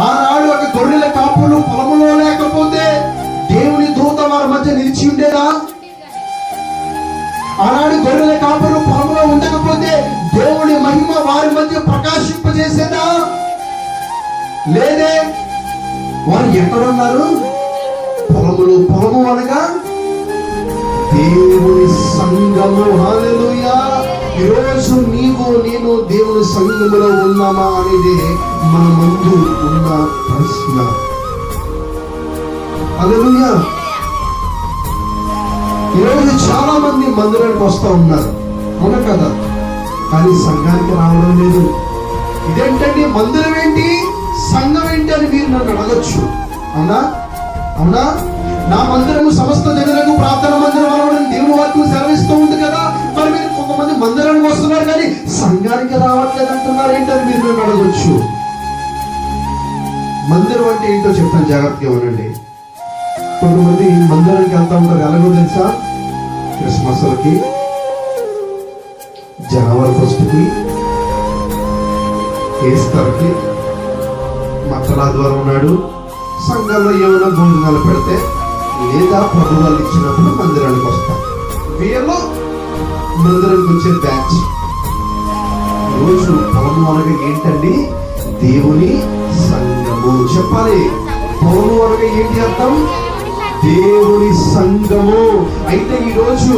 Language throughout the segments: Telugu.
ఆనాడు ఒక గొర్రెల కాపులు పొలంలో లేకపోతే దేవుని దూత వారి మధ్య నిలిచి ఉండేదా? ఆనాడు గొర్రెల కాపులు పొలంలో ఉండకపోతే దేవుని మహిమ వారి మధ్య ప్రకాశింపజేసేదా? లేదే. వారు ఎక్కడున్నారు? పొలము అనగా దేవుని సంఘము. హల్లెలూయా. ఈరోజు నేను దేవుని సంఘములో ఉన్నామా అనేది మన ముందు ఉన్న ప్రశ్న. హల్లెలూయా. ఈరోజు చాలా మంది మందిరానికి వస్తూ ఉన్నారు, అవునా కదా? కానీ సంఘానికి రావడం లేదు. ఇదేంటండి, మందిరం ఏంటి, సంఘం ఏంటి అని మీరు నన్ను అడగచ్చు. అవునా? అవునా? నా మందిరము సమస్త జనులకు ప్రార్థన మందిరం అనడం దేవుని వాక్యం సెలవిస్తూ ఉంది కదా. మరి మీరు కొంతమంది మందిరానికి వస్తున్నారు కానీ సంఘానికి రావట్లేదు అంటున్నారు ఏంటని మీరు నన్ను అడగచ్చు. మందిరం అంటే ఏంటో చెప్తాను, జాగ్రత్తగా వినండి. కొంతమంది మందిరానికి వెళ్తా ఉంటారు, ఎలాగో తెలుసా? క్రిస్మస్లకి, జనవరి 1కి, ఈస్టర్కి, మట్టలాదివారం నాడు సంఘంలో ఏమైనా భోజనాలు పెడితే లేదా ప్రభువాళ్ళు ఇచ్చినప్పుడు మందిరానికి వస్తారు. వీళ్ళు మందిరానికి వచ్చే బ్యాచ్. రోజు పొలము అనగా ఏంటండి? దేవుని సంఘము. చెప్పాలి, పొలము అనగా ఏంటి అర్థం? దేవుని సంఘము. అయితే ఈ రోజు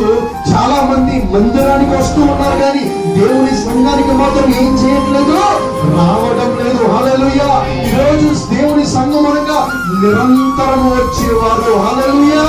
చాలా మంది మందిరానికి వస్తూ ఉన్నారు కానీ దేవుని సంఘానికి మాత్రం ఏం చేయట్లేదు, రావడం లేదు. హల్లెలూయా. ఈ రోజు దేవుని సంఘం అనగా నిరంతరం వచ్చేవారు. హల్లెలూయా.